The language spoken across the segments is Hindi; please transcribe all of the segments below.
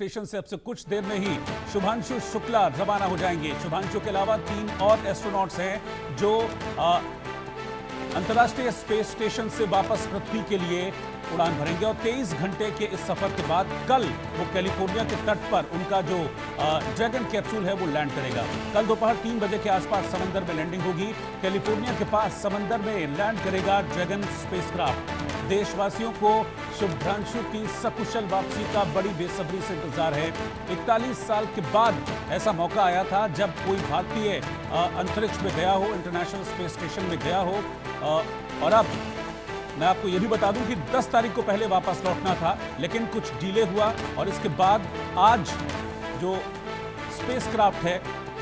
स्टेशन से अब से कुछ देर में ही शुभांशु शुक्ला रवाना हो जाएंगे। शुभांशु के अलावा 3 और एस्ट्रोनॉट्स हैं जो अंतर्राष्ट्रीय स्पेस स्टेशन से वापस पृथ्वी के लिए उड़ान भरेंगे और 23 घंटे के इस सफर के बाद कल वो कैलिफोर्निया के तट पर उनका जो ड्रैगन कैप्सूल है वो लैंड करेगा। कल दोपहर 3 बजे के आसपास समंदर में लैंडिंग होगी। कैलिफोर्निया के पास समंदर में लैंड करेगा ड्रैगन स्पेसक्राफ्ट। देशवासियों को शुभांशु की सकुशल वापसी का बड़ी बेसब्री से इंतजार है। 41 साल के बाद ऐसा मौका आया था जब कोई भारतीय अंतरिक्ष में गया हो, इंटरनेशनल स्पेस स्टेशन में गया हो। और अब मैं आपको यह भी बता दूं कि 10 तारीख को पहले वापस लौटना था, लेकिन कुछ डिले हुआ और इसके बाद आज जो स्पेसक्राफ्ट है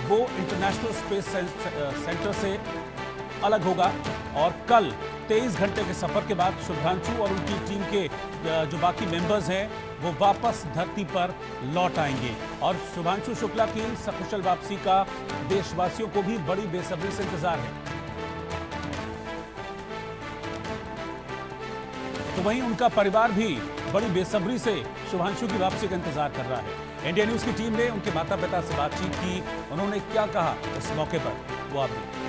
वो इंटरनेशनल स्पेस सेंटर से अलग होगा और कल 23 घंटे के सफर के बाद शुभांशु और उनकी टीम के जो बाकी मेंबर्स हैं वो वापस धरती पर लौट आएंगे। और शुभांशु शुक्ला की सकुशल वापसी का देशवासियों को भी बड़ी बेसब्री से इंतजार है। तो वहीं उनका परिवार भी बड़ी बेसब्री से शुभांशु की वापसी का इंतजार कर रहा है। इंडिया न्यूज की टीम ने उनके माता पिता से बातचीत की, उन्होंने क्या कहा इस मौके पर वो आप देखिए।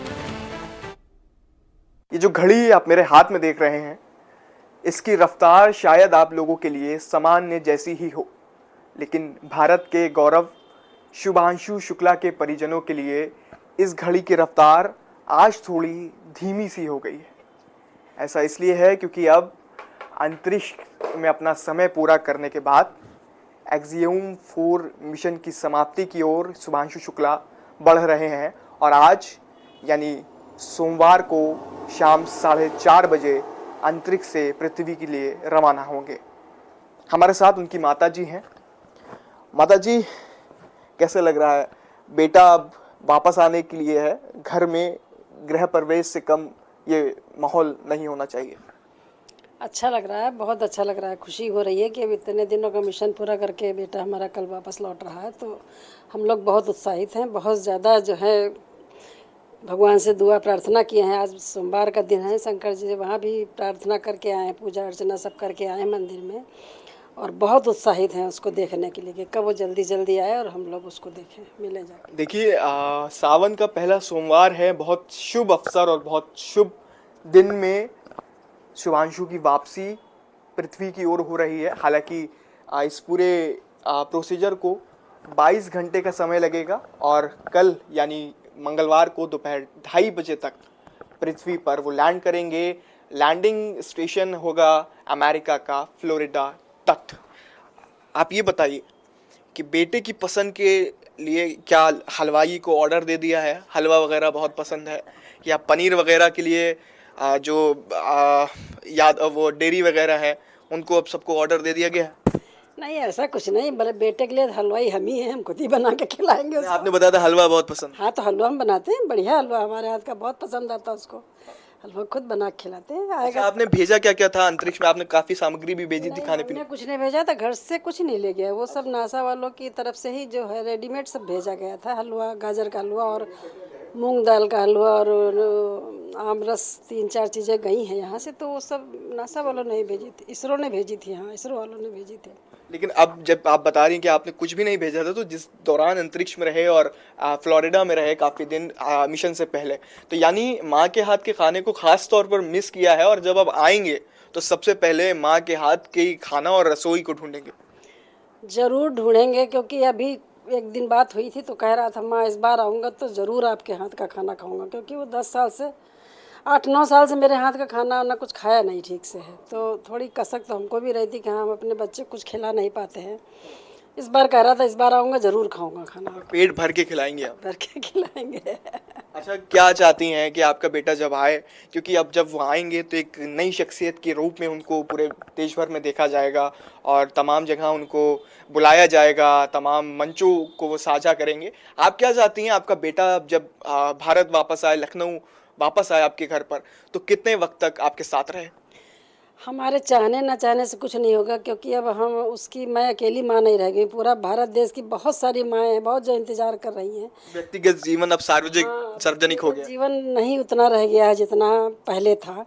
ये जो घड़ी आप मेरे हाथ में देख रहे हैं, इसकी रफ्तार शायद आप लोगों के लिए सामान्य जैसी ही हो, लेकिन भारत के गौरव शुभांशु शुक्ला के परिजनों के लिए इस घड़ी की रफ्तार आज थोड़ी धीमी सी हो गई है। ऐसा इसलिए है क्योंकि अब अंतरिक्ष में अपना समय पूरा करने के बाद एक्सियम 4 मिशन की समाप्ति की ओर शुभांशु शुक्ला बढ़ रहे हैं और आज यानी सोमवार को शाम 4:30 बजे अंतरिक्ष से पृथ्वी के लिए रवाना होंगे। हमारे साथ उनकी माताजी हैं। माताजी, कैसे लग रहा है? बेटा अब वापस आने के लिए है, घर में गृह प्रवेश से कम ये माहौल नहीं होना चाहिए। अच्छा लग रहा है, बहुत अच्छा लग रहा है। खुशी हो रही है कि अब इतने दिनों का मिशन पूरा करके बेटा हमारा कल वापस लौट रहा है, तो हम लोग बहुत उत्साहित हैं। बहुत ज़्यादा जो है भगवान से दुआ प्रार्थना किए हैं। आज सोमवार का दिन है, शंकर जी वहाँ भी प्रार्थना करके आए हैं, पूजा अर्चना सब करके आए हैं मंदिर में, और बहुत उत्साहित हैं उसको देखने के लिए कि कब वो जल्दी जल्दी आए और हम लोग उसको देखें, मिले जाके। देखिए, सावन का पहला सोमवार है, बहुत शुभ अवसर और बहुत शुभ दिन में शुभांशु की वापसी पृथ्वी की ओर हो रही है। हालांकि इस पूरे प्रोसीजर को 22 घंटे का समय लगेगा और कल यानी मंगलवार को दोपहर 2:30 बजे तक पृथ्वी पर वो लैंड करेंगे। लैंडिंग स्टेशन होगा अमेरिका का फ्लोरिडा तट। आप ये बताइए कि बेटे की पसंद के लिए क्या हलवाई को ऑर्डर दे दिया है? हलवा वगैरह बहुत पसंद है, या पनीर वगैरह के लिए जो वो डेयरी वगैरह है उनको अब सबको ऑर्डर दे दिया गया है? नहीं, ऐसा कुछ नहीं। बड़े बेटे के लिए हलवाई हम ही हैं, हम खुद ही बना के खिलाएंगे उसको। आपने बताया था हलवा बहुत पसंद। हाँ, तो हलवा हम बनाते हैं, बढ़िया हलवा हमारे हाथ का बहुत पसंद आता है उसको। हलवा खुद बना के खिलाते हैं। आएगा। आपने भेजा क्या क्या था अंतरिक्ष में? आपने काफी सामग्री भी भेजी थी खाने पीने? कुछ नहीं भेजा था, घर से कुछ नहीं ले गया। वो सब नासा वालों की तरफ से ही जो है रेडीमेड सब भेजा गया था। हलवा, गाजर का हलवा और मूंग दाल का हलवा और आम रस, 3-4 चीज़ें गई हैं यहाँ से, तो वो सब नासा वालों ने भेजी थी, इसरो ने भेजी थी। हाँ, इसरो वालों ने भेजी थी। लेकिन अब जब आप बता रही हैं कि आपने कुछ भी नहीं भेजा था, तो जिस दौरान अंतरिक्ष में रहे और फ्लोरिडा में रहे काफ़ी दिन मिशन से पहले, तो यानी माँ के हाथ के खाने को खास तौर पर मिस किया है, और जब अब आएंगे तो सबसे पहले माँ के हाथ के खाना और रसोई को ढूंढेंगे? ज़रूर ढूंढेंगे, क्योंकि अभी एक दिन बात हुई थी तो कह रहा था माँ इस बार आऊँगा तो ज़रूर आपके हाथ का खाना खाऊंगा, क्योंकि वो 8-9 साल से मेरे हाथ का खाना ना कुछ खाया नहीं ठीक से है, तो थोड़ी कसक तो हमको भी रहती कि हम अपने बच्चे कुछ खिला नहीं पाते हैं। इस बार कह रहा था इस बार आऊँगा ज़रूर खाऊंगा खाना। पेट भर के खिलाएंगे आप? भर के खिलाएंगे। अच्छा, क्या चाहती हैं कि आपका बेटा जब आए, क्योंकि अब जब वो आएंगे तो एक नई शख्सियत के रूप में उनको पूरे देश भर में देखा जाएगा और तमाम जगह उनको बुलाया जाएगा, तमाम मंचों को वो साझा करेंगे। आप क्या चाहती हैं आपका बेटा जब भारत वापस आए, लखनऊ वापस आए आपके घर पर, तो कितने वक्त तक आपके साथ रहे? हमारे चाहने न चाहने से कुछ नहीं होगा, क्योंकि अब हम उसकी, मैं अकेली माँ नहीं रह गई, पूरा भारत देश की बहुत सारी माएँ हैं बहुत जो इंतजार कर रही हैं। व्यक्तिगत जीवन अब सार्वजनिक हो गया, जीवन नहीं उतना रह गया है जितना पहले था,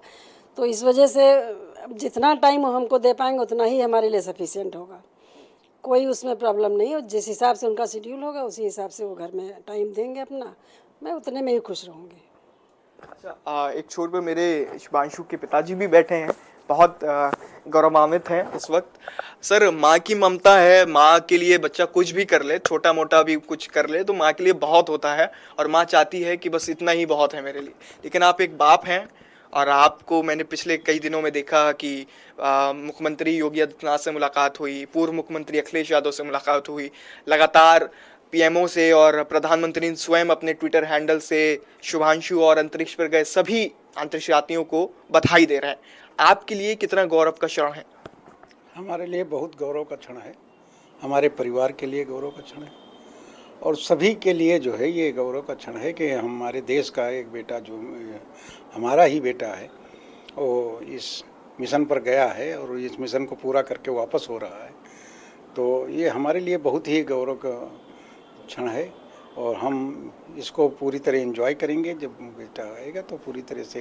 तो इस वजह से जितना टाइम हमको दे पाएंगे उतना ही हमारे लिए सफिशिएंट होगा। कोई उसमें प्रॉब्लम नहीं है। जिस हिसाब से उनका शेड्यूल होगा उसी हिसाब से वो घर में टाइम देंगे अपना, मैं उतने में ही खुश रहूँगी। अच्छा, एक छोर पे मेरे शुभांशु के पिताजी भी बैठे हैं, बहुत गौरवान्वित हैं इस वक्त। सर, माँ की ममता है, माँ के लिए बच्चा कुछ भी कर ले, छोटा मोटा भी कुछ कर ले तो माँ के लिए बहुत होता है, और माँ चाहती है कि बस इतना ही बहुत है मेरे लिए। लेकिन आप एक बाप हैं, और आपको मैंने पिछले कई दिनों में देखा कि मुख्यमंत्री योगी आदित्यनाथ से मुलाकात हुई, पूर्व मुख्यमंत्री अखिलेश यादव से मुलाकात हुई, लगातार पीएमओ से और प्रधानमंत्री स्वयं अपने ट्विटर हैंडल से शुभांशु और अंतरिक्ष पर गए सभी अंतरिक्ष यात्रियों को बधाई दे रहे हैं। आपके लिए कितना गौरव का क्षण है? हमारे लिए बहुत गौरव का क्षण है, हमारे परिवार के लिए गौरव का क्षण है, और सभी के लिए जो है ये गौरव का क्षण है कि हमारे देश का एक बेटा, जो हमारा ही बेटा है, वो इस मिशन पर गया है और इस मिशन को पूरा करके वापस हो रहा है। तो ये हमारे लिए बहुत ही गौरव का क्षण है, और हम इसको पूरी तरह एंजॉय करेंगे। जब बेटा आएगा तो पूरी तरह से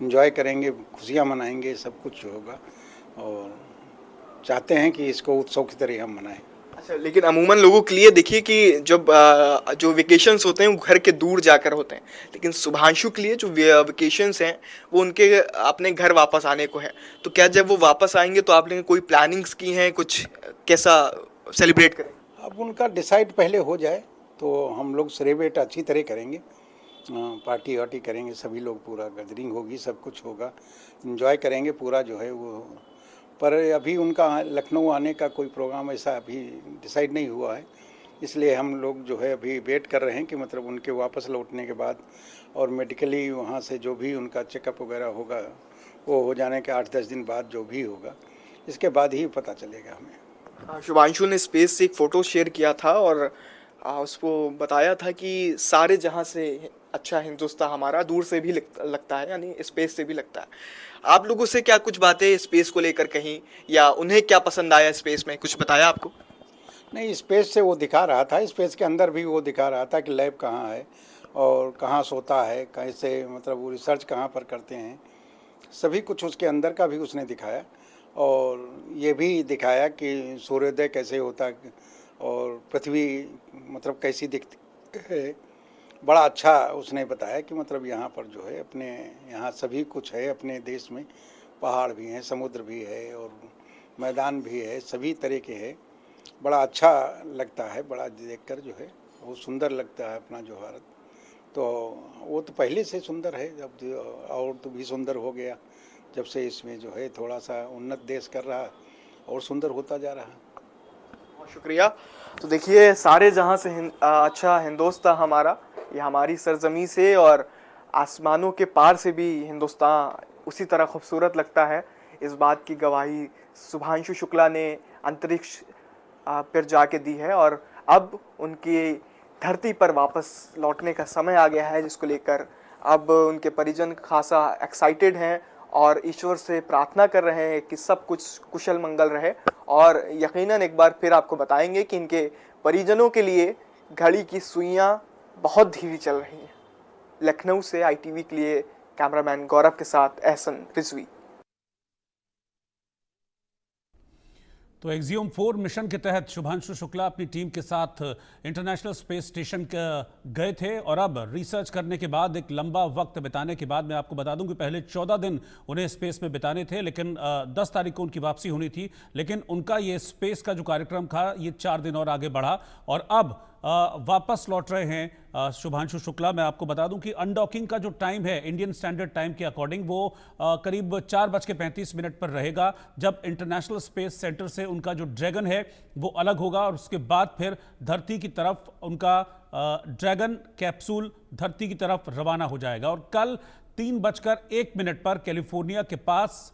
एंजॉय करेंगे, खुशियाँ मनाएंगे, सब कुछ होगा, और चाहते हैं कि इसको उत्सव की तरह हम मनाएं। अच्छा, लेकिन अमूमन लोगों के लिए देखिए कि जब जो वेकेशंस होते हैं वो घर के दूर जाकर होते हैं, लेकिन शुभांशु के लिए जो वेकेशंस हैं वो उनके अपने घर वापस आने को है। तो क्या जब वो वापस आएंगे तो आपने कोई प्लानिंग्स की हैं, कुछ कैसा सेलिब्रेट करें? अब उनका डिसाइड पहले हो जाए तो हम लोग सेलिब्रेट अच्छी तरह करेंगे, पार्टी वार्टी करेंगे, सभी लोग, पूरा गैदरिंग होगी, सब कुछ होगा, एंजॉय करेंगे पूरा जो है वो। पर अभी उनका लखनऊ आने का कोई प्रोग्राम ऐसा अभी डिसाइड नहीं हुआ है, इसलिए हम लोग जो है अभी वेट कर रहे हैं कि मतलब उनके वापस लौटने के बाद और मेडिकली वहाँ से जो भी उनका चेकअप वगैरह होगा वो हो जाने के 8-10 दिन बाद जो भी होगा, इसके बाद ही पता चलेगा हमें। शुभांशु ने स्पेस से एक फ़ोटो शेयर किया था और उसको बताया था कि सारे जहां से अच्छा हिंदुस्तान हमारा दूर से भी लगता है, यानी स्पेस से भी लगता है। आप लोगों से क्या कुछ बातें स्पेस को लेकर कहीं, या उन्हें क्या पसंद आया स्पेस में, कुछ बताया आपको? नहीं, स्पेस से वो दिखा रहा था, स्पेस के अंदर भी वो दिखा रहा था कि लैब कहाँ है और कहाँ सोता है, कैसे, मतलब वो रिसर्च कहाँ पर करते हैं, सभी कुछ उसके अंदर का भी उसने दिखाया। और ये भी दिखाया कि सूर्योदय कैसे होता है और पृथ्वी मतलब कैसी दिखती है। बड़ा अच्छा उसने बताया कि मतलब यहाँ पर जो है अपने यहाँ सभी कुछ है, अपने देश में पहाड़ भी हैं, समुद्र भी है और मैदान भी है, सभी तरह के है। बड़ा अच्छा लगता है, बड़ा देखकर जो है बहुत सुंदर लगता है अपना जो भारत। तो वो तो पहले से सुंदर है, जब और तो भी सुंदर हो गया जब से इसमें जो है थोड़ा सा उन्नत देश कर रहा और सुंदर होता जा रहा। बहुत शुक्रिया। तो देखिए, सारे जहां से अच्छा हिंदुस्तान हमारा, ये हमारी सरजमी से और आसमानों के पार से भी हिंदुस्तान उसी तरह खूबसूरत लगता है। इस बात की गवाही शुभांशु शुक्ला ने अंतरिक्ष पर जाके दी है, और अब उनकी धरती पर वापस लौटने का समय आ गया है, जिसको लेकर अब उनके परिजन खासा एक्साइटेड हैं और ईश्वर से प्रार्थना कर रहे हैं कि सब कुछ कुशल मंगल रहे। और यकीनन एक बार फिर आपको बताएंगे कि इनके परिजनों के लिए घड़ी की सुइयां बहुत धीमी चल रही हैं। लखनऊ से ITV के लिए कैमरामैन गौरव के साथ एहसन रिजवी। तो एक्सियोम 4 मिशन के तहत शुभांशु शुक्ला अपनी टीम के साथ इंटरनेशनल स्पेस स्टेशन गए थे, और अब रिसर्च करने के बाद एक लंबा वक्त बिताने के बाद, मैं आपको बता दूं कि पहले 14 दिन उन्हें स्पेस में बिताने थे, लेकिन 10 तारीख को उनकी वापसी होनी थी, लेकिन उनका ये स्पेस का जो कार्यक्रम था ये 4 दिन और आगे बढ़ा, और अब वापस लौट रहे हैं शुभांशु शुक्ला। मैं आपको बता दूं कि अनडॉकिंग का जो टाइम है इंडियन स्टैंडर्ड टाइम के अकॉर्डिंग वो करीब 4:35 पर रहेगा, जब इंटरनेशनल स्पेस सेंटर से उनका जो ड्रैगन है वो अलग होगा, और उसके बाद फिर धरती की तरफ उनका ड्रैगन कैप्सूल धरती की तरफ रवाना हो जाएगा। और कल 3:01 पर कैलिफोर्निया के पास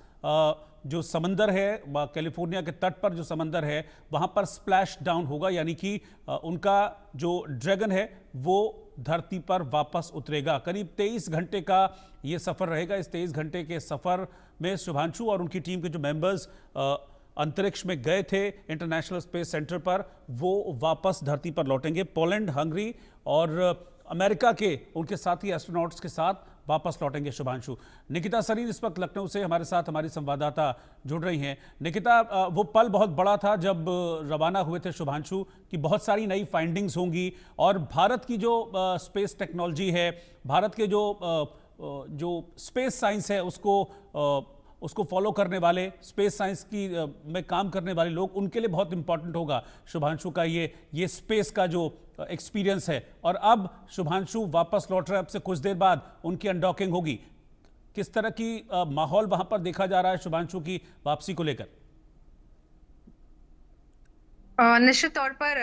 जो समंदर है, कैलिफोर्निया के तट पर जो समंदर है वहां पर स्प्लैश डाउन होगा, यानी कि उनका जो ड्रैगन है वो धरती पर वापस उतरेगा। करीब 23 घंटे का ये सफ़र रहेगा। इस 23 घंटे के सफ़र में शुभांशु और उनकी टीम के जो मेंबर्स अंतरिक्ष में गए थे इंटरनेशनल स्पेस सेंटर पर, वो वापस धरती पर लौटेंगे। पोलैंड, हंगरी और अमेरिका के उनके साथी एस्ट्रोनॉट्स के साथ वापस लौटेंगे शुभांशु। निकिता सरीन इस वक्त लखनऊ से हमारे साथ हमारी संवाददाता जुड़ रही हैं। निकिता, वो पल बहुत बड़ा था जब रवाना हुए थे शुभांशु, की बहुत सारी नई फाइंडिंग्स होंगी और भारत की जो स्पेस टेक्नोलॉजी है, भारत के जो स्पेस साइंस है उसको फॉलो करने वाले, स्पेस साइंस की में काम करने वाले लोग, उनके लिए बहुत इंपॉर्टेंट होगा शुभांशु का ये स्पेस का जो एक्सपीरियंस है। और अब शुभांशु वापस लौट रहे हैं, अब से कुछ देर बाद उनकी अनडॉकिंग होगी। किस तरह की माहौल वहां पर देखा जा रहा है शुभांशु की वापसी को लेकर? निश्चित तौर पर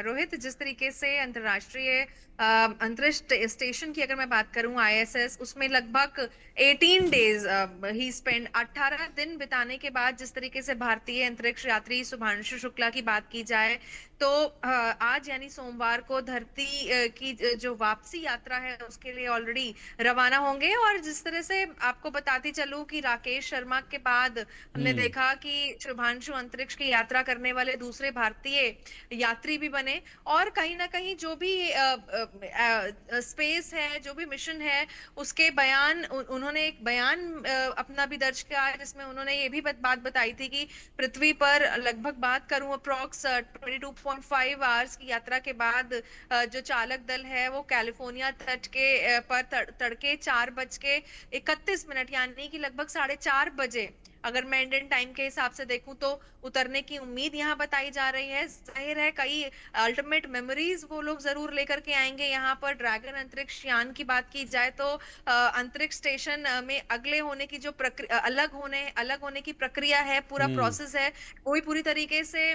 रोहित, जिस तरीके से अंतर्राष्ट्रीय अंतरिक्ष स्टेशन की अगर मैं बात करूं, आईएसएस, उसमें लगभग 18 डेज ही स्पेंड 18 दिन बिताने के बाद जिस तरीके से भारतीय अंतरिक्ष यात्री शुभांशु शुक्ला की बात की जाए तो आज यानी सोमवार को धरती की जो वापसी यात्रा है उसके लिए ऑलरेडी रवाना होंगे। और जिस तरह से आपको बताती चलूं कि राकेश शर्मा के बाद हमने देखा कि शुभांशु अंतरिक्ष की यात्रा करने वाले दूसरे भारतीय यात्री भी बने, और कहीं ना कहीं जो भी स्पेस है, जो भी मिशन है, उसके बयान उन्होंने एक बयान अपना भी दर्ज किया जिसमें उन्होंने ये भी बात बताई थी कि पृथ्वी पर लगभग बात करूं अप्रॉक्स 22.5 आवर्स की यात्रा के बाद जो चालक दल है वो कैलिफोर्निया तट के पर तड़के 4:31 यानी कि लगभग 4:30 बजे, अगर मैं इंडियन टाइम के हिसाब से देखूं तो उतरने की उम्मीद यहाँ बताई जा रही है। जाहिर है कई अल्टीमेट मेमोरीज वो लोग जरूर लेकर के आएंगे यहाँ पर। ड्रैगन अंतरिक्ष यान की बात की जाए तो अंतरिक्ष स्टेशन में अगले होने की जो अलग होने की प्रक्रिया है, पूरा प्रोसेस है, वही पूरी तरीके से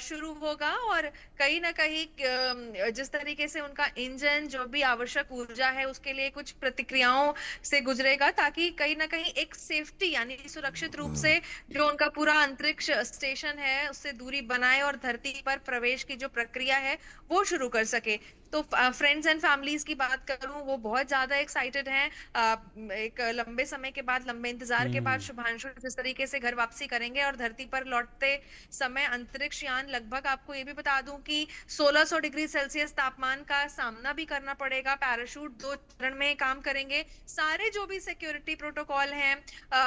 शुरू होगा। और कहीं ना कहीं जिस तरीके से उनका इंजन जो भी आवश्यक ऊर्जा है उसके लिए कुछ प्रतिक्रियाओं से गुजरेगा, ताकि कहीं ना कहीं एक सेफ्टी यानी सुरक्षित रूप से जो उनका पूरा अंतरिक्ष स्टेशन है उससे दूरी बनाए और धरती पर प्रवेश की जो प्रक्रिया है वो शुरू कर सके। तो फ्रेंड्स एंड फैमिलीज की बात करूं, वो बहुत ज्यादा एक्साइटेड हैं। एक लंबे समय के बाद, लंबे इंतजार के बाद शुभांशु जिस तरीके से घर वापसी करेंगे और धरती पर लौटते समय अंतरिक्ष यान लगभग, आपको ये भी बता दूं कि 1600 डिग्री सेल्सियस तापमान का सामना भी करना पड़ेगा। पैराशूट 2 चरण में काम करेंगे। सारे जो भी सिक्योरिटी प्रोटोकॉल हैं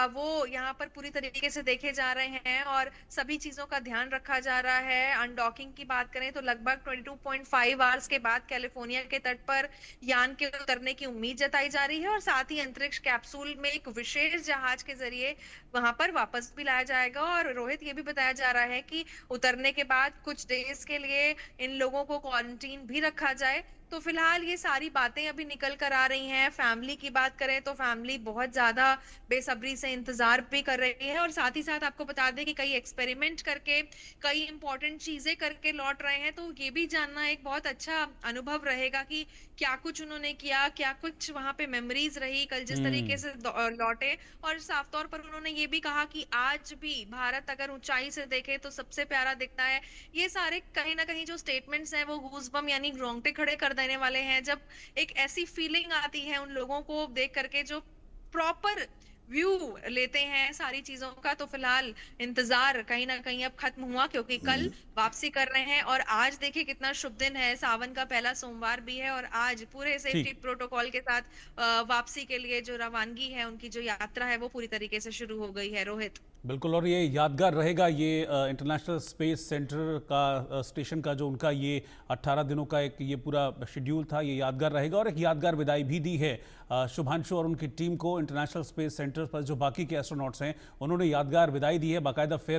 वो यहाँ पर पूरी तरीके से देखे जा रहे हैं और सभी चीजों का ध्यान रखा जा रहा है। अनडॉकिंग की बात करें तो लगभग 22.5 आवर्स के बाद कैलिफोर्निया के तट पर यान के उतरने की उम्मीद जताई जा रही है, और साथ ही अंतरिक्ष कैप्सूल में एक विशेष जहाज के जरिए वहां पर वापस भी लाया जाएगा। और रोहित, ये भी बताया जा रहा है कि उतरने के बाद कुछ डेज के लिए इन लोगों को क्वारंटीन भी रखा जाए। तो फिलहाल ये सारी बातें अभी निकल कर आ रही हैं। फैमिली की बात करें तो फैमिली बहुत ज्यादा बेसब्री से इंतजार भी कर रही है, और साथ ही साथ आपको बता दें कि कई एक्सपेरिमेंट करके, कई इंपॉर्टेंट चीजें करके लौट रहे हैं। तो ये भी जानना एक बहुत अच्छा अनुभव रहेगा कि क्या कुछ उन्होंने किया, क्या कुछ वहां पे मेमोरीज रही कल जिस तरीके से लौटे। और साफ तौर पर उन्होंने ये भी कहा कि आज भी भारत अगर ऊंचाई से देखे तो सबसे प्यारा दिखता है। ये सारे कहीं ना कहीं जो स्टेटमेंट्स हैं वो गूज़बम्प यानी रोंगटे खड़े कर देने वाले हैं, जब एक ऐसी फीलिंग आती है उन लोगों को देख करके जो प्रॉपर व्यू लेते हैं सारी चीजों का। तो फिलहाल इंतजार कहीं ना कहीं अब खत्म हुआ, क्योंकि कल वापसी कर रहे हैं। और आज देखिए कितना शुभ दिन है, सावन का पहला सोमवार भी है, और आज पूरे सेफ्टी प्रोटोकॉल के साथ वापसी के लिए जो रवानगी है, उनकी जो यात्रा है वो पूरी तरीके से शुरू हो गई है। रोहित, बिल्कुल, और ये यादगार रहेगा, ये इंटरनेशनल स्पेस सेंटर का स्टेशन का जो उनका ये 18 दिनों का एक ये पूरा शेड्यूल था, ये यादगार रहेगा। और एक यादगार विदाई भी दी है शुभांशु और उनकी टीम को। इंटरनेशनल स्पेस सेंटर पर जो बाकी के एस्ट्रोनॉट्स हैं उन्होंने यादगार विदाई दी है, बाकायदा फेयर